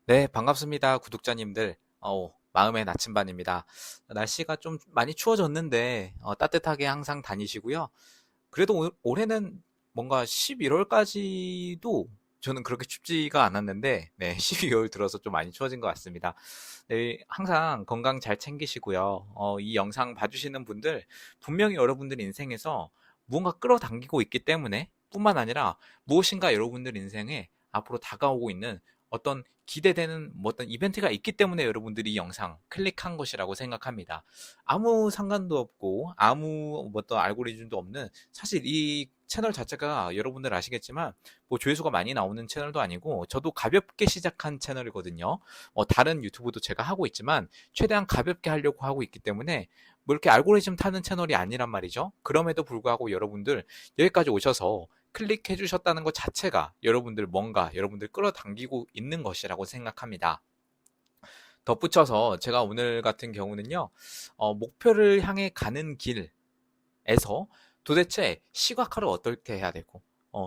네, 반갑습니다. 구독자님들. 마음의 나침반입니다. 날씨가 좀 많이 추워졌는데, 따뜻하게 항상 다니시고요. 그래도 올해는 뭔가 11월까지도 저는 그렇게 춥지가 않았는데, 네, 12월 들어서 좀 많이 추워진 것 같습니다. 네, 항상 건강 잘 챙기시고요. 이 영상 봐주시는 분들, 분명히 여러분들 인생에서 무언가 끌어당기고 있기 때문에, 뿐만 아니라 무엇인가 여러분들 인생에 앞으로 다가오고 있는 어떤 기대되는 어떤 이벤트가 있기 때문에 여러분들이 이 영상 클릭한 것이라고 생각합니다. 아무 상관도 없고 아무 어떤 알고리즘도 없는, 사실 이 채널 자체가 여러분들 아시겠지만 뭐 조회수가 많이 나오는 채널도 아니고 저도 가볍게 시작한 채널이거든요. 다른 유튜브도 제가 하고 있지만 최대한 가볍게 하려고 하고 있기 때문에 뭐 이렇게 알고리즘 타는 채널이 아니란 말이죠. 그럼에도 불구하고 여러분들 여기까지 오셔서 클릭해 주셨다는 것 자체가 여러분들 뭔가 여러분들 끌어당기고 있는 것이라고 생각합니다. 덧붙여서 제가 오늘 같은 경우는요, 목표를 향해 가는 길에서 도대체 시각화를 어떻게 해야 되고,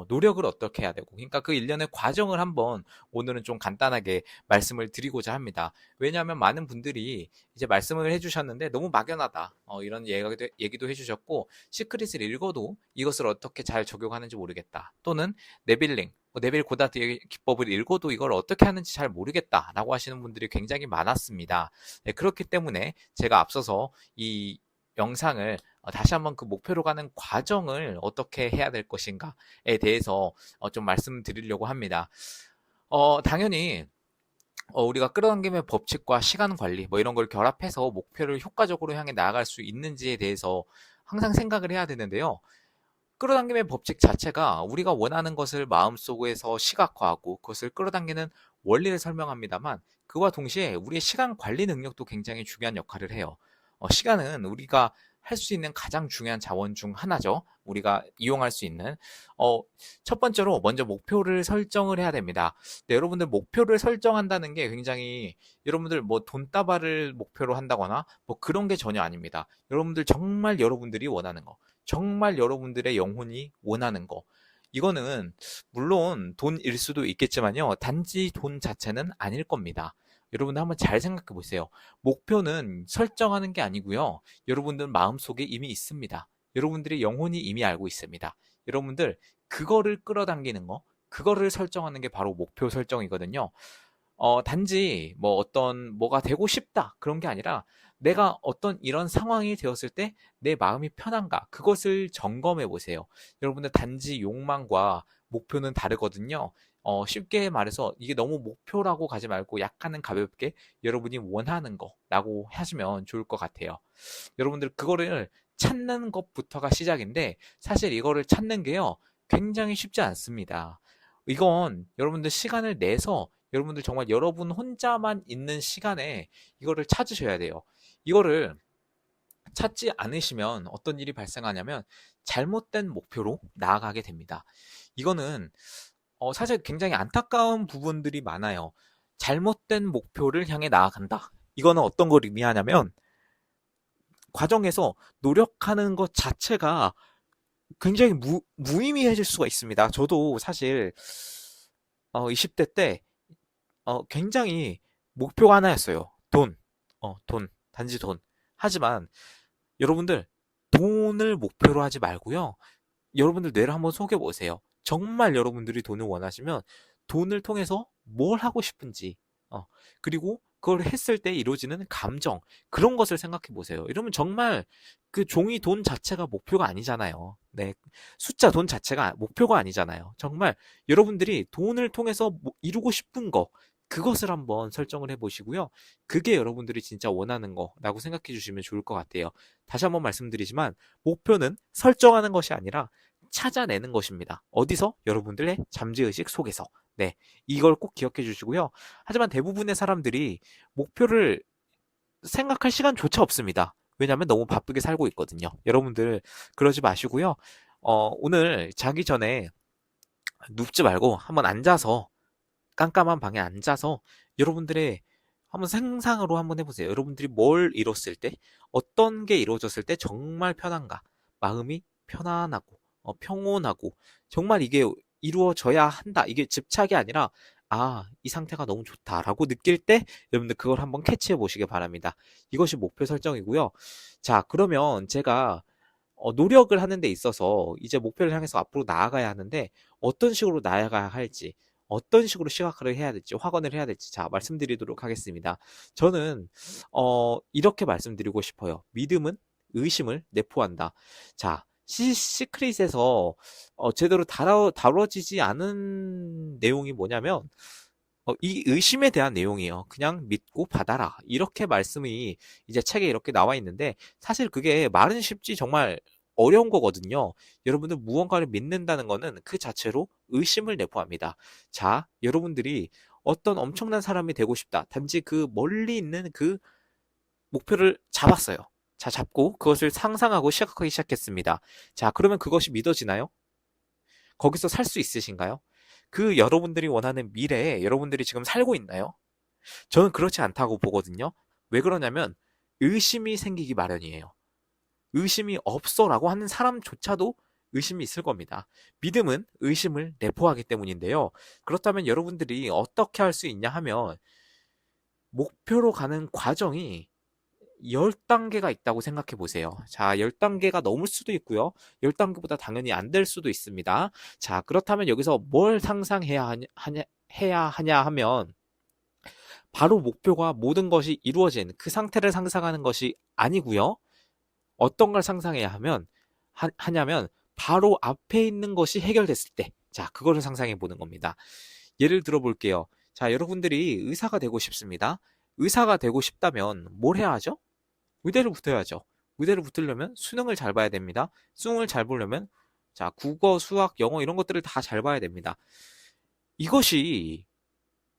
노력을 어떻게 해야 되고, 그러니까 그 일련의 과정을 한번 오늘은 좀 간단하게 말씀을 드리고자 합니다. 왜냐하면 많은 분들이 이제 말씀을 해주셨는데 너무 막연하다, 이런 얘기도 해주셨고, 시크릿을 읽어도 이것을 어떻게 잘 적용하는지 모르겠다. 또는 네빌링, 네빌 고다트의 기법을 읽어도 이걸 어떻게 하는지 잘 모르겠다라고 하시는 분들이 굉장히 많았습니다. 네, 그렇기 때문에 제가 앞서서 이 영상을 다시 한번 그 목표로 가는 과정을 어떻게 해야 될 것인가에 대해서 좀 말씀드리려고 합니다. 당연히 우리가 끌어당김의 법칙과 시간 관리 뭐 이런 걸 결합해서 목표를 효과적으로 향해 나아갈 수 있는지에 대해서 항상 생각을 해야 되는데요. 끌어당김의 법칙 자체가 우리가 원하는 것을 마음속에서 시각화하고 그것을 끌어당기는 원리를 설명합니다만, 그와 동시에 우리의 시간 관리 능력도 굉장히 중요한 역할을 해요. 시간은 우리가 할 수 있는 가장 중요한 자원 중 하나죠. 우리가 이용할 수 있는. 어, 첫 번째로 먼저 목표를 설정을 해야 됩니다. 네, 여러분들 목표를 설정한다는 게 굉장히, 여러분들 뭐 돈다발을 목표로 한다거나 뭐 그런 게 전혀 아닙니다. 여러분들 정말 여러분들이 원하는 거, 정말 여러분들의 영혼이 원하는 거. 이거는 물론 돈일 수도 있겠지만요. 단지 돈 자체는 아닐 겁니다. 여러분들 한번 잘 생각해 보세요. 목표는 설정하는 게 아니고요. 여러분들 마음속에 이미 있습니다. 여러분들의 영혼이 이미 알고 있습니다. 여러분들 그거를 끌어당기는 거, 그거를 설정하는 게 바로 목표 설정이거든요. 단지 뭐 어떤 뭐가 되고 싶다 그런 게 아니라 내가 어떤 이런 상황이 되었을 때 내 마음이 편한가 그것을 점검해 보세요. 여러분들 단지 욕망과 목표는 다르거든요. 쉽게 말해서 이게 너무 목표라고 가지 말고 약간은 가볍게 여러분이 원하는 거라고 하시면 좋을 것 같아요. 여러분들 그거를 찾는 것부터가 시작인데, 사실 이거를 찾는 게요 굉장히 쉽지 않습니다. 이건 여러분들 시간을 내서 여러분들 정말 여러분 혼자만 있는 시간에 이거를 찾으셔야 돼요. 이거를 찾지 않으시면 어떤 일이 발생하냐면 잘못된 목표로 나아가게 됩니다. 이거는 사실 굉장히 안타까운 부분들이 많아요. 잘못된 목표를 향해 나아간다. 이거는 어떤 걸 의미하냐면 과정에서 노력하는 것 자체가 굉장히 무의미해질 수가 있습니다. 저도 사실 20대 때 굉장히 목표가 하나였어요. 돈. 돈. 단지 돈. 하지만 여러분들 돈을 목표로 하지 말고요. 여러분들 뇌를 한번 속여보세요. 정말 여러분들이 돈을 원하시면 돈을 통해서 뭘 하고 싶은지, 그리고 그걸 했을 때 이루어지는 감정, 그런 것을 생각해 보세요. 이러면 정말 그 종이 돈 자체가 목표가 아니잖아요. 네. 숫자 돈 자체가 목표가 아니잖아요. 정말 여러분들이 돈을 통해서 이루고 싶은 거, 그것을 한번 설정을 해 보시고요. 그게 여러분들이 진짜 원하는 거라고 생각해 주시면 좋을 것 같아요. 다시 한번 말씀드리지만, 목표는 설정하는 것이 아니라 찾아내는 것입니다. 어디서? 여러분들의 잠재의식 속에서. 네. 이걸 꼭 기억해 주시고요. 하지만 대부분의 사람들이 목표를 생각할 시간조차 없습니다. 왜냐하면 너무 바쁘게 살고 있거든요. 여러분들 그러지 마시고요. 오늘 자기 전에 눕지 말고 한번 앉아서, 깜깜한 방에 앉아서 여러분들의 한번 상상으로 한번 해보세요. 여러분들이 뭘 이뤘을 때, 어떤 게 이루어졌을 때 정말 편한가, 마음이 편안하고 평온하고, 정말 이게 이루어져야 한다, 이게 집착이 아니라 아, 이 상태가 너무 좋다라고 느낄 때 여러분들 그걸 한번 캐치해 보시기 바랍니다. 이것이 목표 설정이고요. 자, 그러면 제가 노력을 하는 데 있어서 이제 목표를 향해서 앞으로 나아가야 하는데 어떤 식으로 나아가야 할지, 어떤 식으로 시각화를 해야 될지, 확언을 해야 될지 자, 말씀드리도록 하겠습니다. 저는 이렇게 말씀드리고 싶어요. 믿음은 의심을 내포한다. 자, 시크릿에서 제대로 다뤄지지 않은 내용이 뭐냐면 이 의심에 대한 내용이에요. 그냥 믿고 받아라. 이렇게 말씀이 이제 책에 이렇게 나와 있는데 사실 그게 말은 쉽지 정말 어려운 거거든요. 여러분들 무언가를 믿는다는 거는 그 자체로 의심을 내포합니다. 자, 여러분들이 어떤 엄청난 사람이 되고 싶다. 단지 그 멀리 있는 그 목표를 잡았어요. 자, 잡고 그것을 상상하고 시작하기 시작했습니다. 자, 그러면 그것이 믿어지나요? 거기서 살 수 있으신가요? 그 여러분들이 원하는 미래에 여러분들이 지금 살고 있나요? 저는 그렇지 않다고 보거든요. 왜 그러냐면 의심이 생기기 마련이에요. 의심이 없어라고 하는 사람조차도 의심이 있을 겁니다. 믿음은 의심을 내포하기 때문인데요. 그렇다면 여러분들이 어떻게 할 수 있냐 하면 목표로 가는 과정이 10단계가 있다고 생각해 보세요. 자, 10단계가 넘을 수도 있고요. 10단계보다 당연히 안 될 수도 있습니다. 자, 그렇다면 여기서 뭘 상상해야 하냐 하면 바로 목표가 모든 것이 이루어진 그 상태를 상상하는 것이 아니고요. 어떤 걸 상상해야 하냐면 바로 앞에 있는 것이 해결됐을 때, 자, 그거를 상상해 보는 겁니다. 예를 들어 볼게요. 자, 여러분들이 의사가 되고 싶습니다. 의사가 되고 싶다면 뭘 해야 하죠? 의대를 붙어야죠. 의대를 붙으려면 수능을 잘 봐야 됩니다. 수능을 잘 보려면 자, 국어, 수학, 영어 이런 것들을 다 잘 봐야 됩니다. 이것이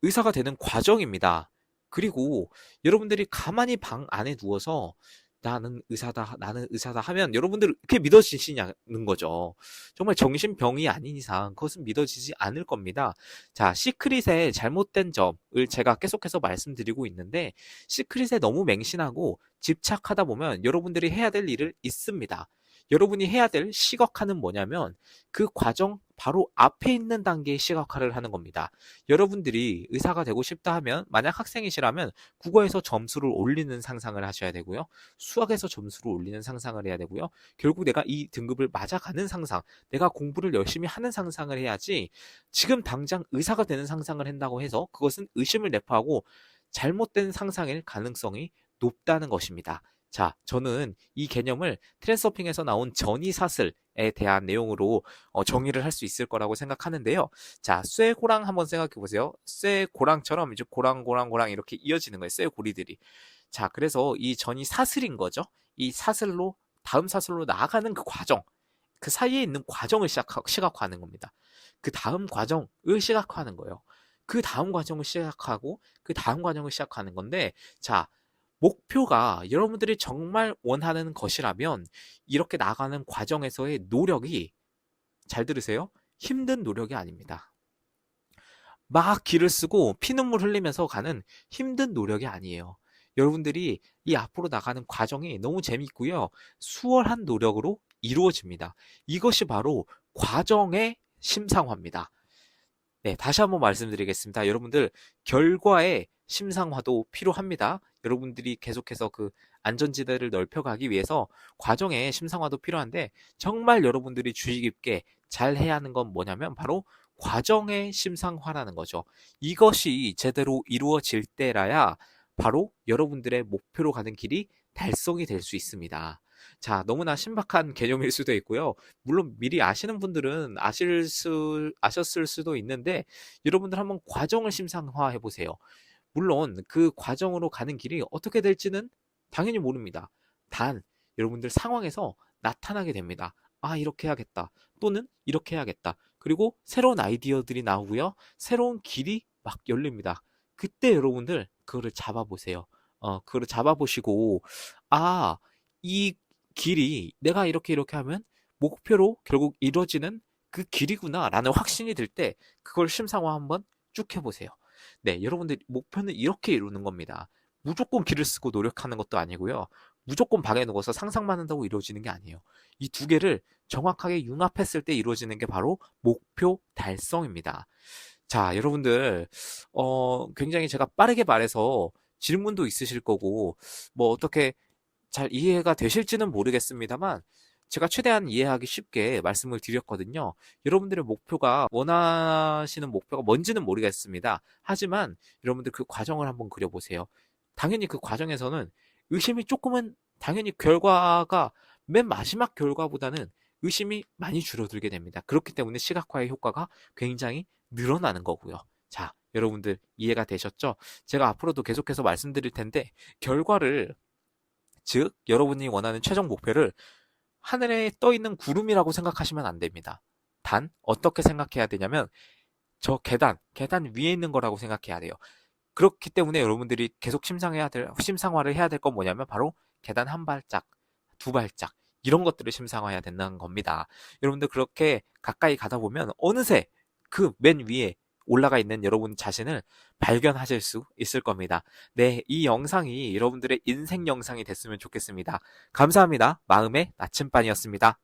의사가 되는 과정입니다. 그리고 여러분들이 가만히 방 안에 누워서 나는 의사다 하면 여러분들 그게 믿어지시냐는 거죠. 정말 정신병이 아닌 이상 그것은 믿어지지 않을 겁니다. 자, 시크릿의 잘못된 점을 제가 계속해서 말씀드리고 있는데 시크릿에 너무 맹신하고 집착하다 보면 여러분들이 해야 될 일을 있습니다. 여러분이 해야 될 시각화는 뭐냐면 그 과정 바로 앞에 있는 단계의 시각화를 하는 겁니다. 여러분들이 의사가 되고 싶다 하면 만약 학생이시라면 국어에서 점수를 올리는 상상을 하셔야 되고요. 수학에서 점수를 올리는 상상을 해야 되고요. 결국 내가 이 등급을 맞아가는 상상, 내가 공부를 열심히 하는 상상을 해야지 지금 당장 의사가 되는 상상을 한다고 해서 그것은 의심을 내포하고 잘못된 상상일 가능성이 높다는 것입니다. 자, 저는 이 개념을 트랜서핑에서 나온 전이사슬에 대한 내용으로 정의를 할 수 있을 거라고 생각하는데요. 자, 쇠고랑 한번 생각해 보세요. 쇠고랑처럼 이제 고랑 이렇게 이어지는 거예요. 쇠고리들이. 자, 그래서 이 전이 사슬인 거죠. 이 사슬로 다음 사슬로 나아가는 그 과정, 그 사이에 있는 과정을 시각화하는 겁니다. 그 다음 과정을 시각화하는 거예요. 그 다음 과정을 시작하고 그 다음 과정을 시작하는 건데 자, 목표가 여러분들이 정말 원하는 것이라면 이렇게 나가는 과정에서의 노력이 잘 들으세요. 힘든 노력이 아닙니다. 막 기를 쓰고 피눈물 흘리면서 가는 힘든 노력이 아니에요. 여러분들이 이 앞으로 나가는 과정이 너무 재밌고요. 수월한 노력으로 이루어집니다. 이것이 바로 과정의 심상화입니다. 네, 다시 한번 말씀드리겠습니다. 여러분들, 결과의 심상화도 필요합니다. 여러분들이 계속해서 그 안전지대를 넓혀가기 위해서 과정의 심상화도 필요한데, 정말 여러분들이 주의 깊게 잘 해야 하는 건 뭐냐면, 바로 과정의 심상화라는 거죠. 이것이 제대로 이루어질 때라야 바로 여러분들의 목표로 가는 길이 달성이 될 수 있습니다. 자, 너무나 신박한 개념일 수도 있고요. 물론 미리 아시는 분들은 아셨을 수도 있는데 여러분들 한번 과정을 심상화해 보세요. 물론 그 과정으로 가는 길이 어떻게 될지는 당연히 모릅니다. 단 여러분들 상황에서 나타나게 됩니다. 아, 이렇게 해야겠다. 또는 이렇게 해야겠다. 그리고 새로운 아이디어들이 나오고요. 새로운 길이 막 열립니다. 그때 여러분들 그거를 잡아보세요. 그거를 잡아보시고 아, 이 길이 내가 이렇게 하면 목표로 결국 이루어지는 그 길이구나라는 확신이 들 때 그걸 심상화 한번 쭉 해보세요. 네, 여러분들 목표는 이렇게 이루는 겁니다. 무조건 길을 쓰고 노력하는 것도 아니고요. 무조건 방에 누워서 상상만 한다고 이루어지는 게 아니에요. 이 두 개를 정확하게 융합했을 때 이루어지는 게 바로 목표 달성입니다. 자, 여러분들, 굉장히 제가 빠르게 말해서 질문도 있으실 거고, 뭐 어떻게 잘 이해가 되실지는 모르겠습니다만, 제가 최대한 이해하기 쉽게 말씀을 드렸거든요. 여러분들의 목표가, 원하시는 목표가 뭔지는 모르겠습니다. 하지만 여러분들 그 과정을 한번 그려보세요. 당연히 그 과정에서는 의심이 조금은, 당연히 결과가 맨 마지막 결과보다는 의심이 많이 줄어들게 됩니다. 그렇기 때문에 시각화의 효과가 굉장히 늘어나는 거고요. 자, 여러분들 이해가 되셨죠? 제가 앞으로도 계속해서 말씀드릴 텐데, 결과를, 즉 여러분이 원하는 최종 목표를 하늘에 떠 있는 구름이라고 생각하시면 안 됩니다. 단 어떻게 생각해야 되냐면, 저 계단 위에 있는 거라고 생각해야 돼요. 그렇기 때문에 여러분들이 계속 심상화를 해야 될 건 뭐냐면 바로 계단 한 발짝, 두 발짝, 이런 것들을 심상화해야 된다는 겁니다. 여러분들 그렇게 가까이 가다 보면 어느새 그 맨 위에 올라가 있는 여러분 자신을 발견하실 수 있을 겁니다. 네, 이 영상이 여러분들의 인생 영상이 됐으면 좋겠습니다. 감사합니다. 마음의 나침반이었습니다.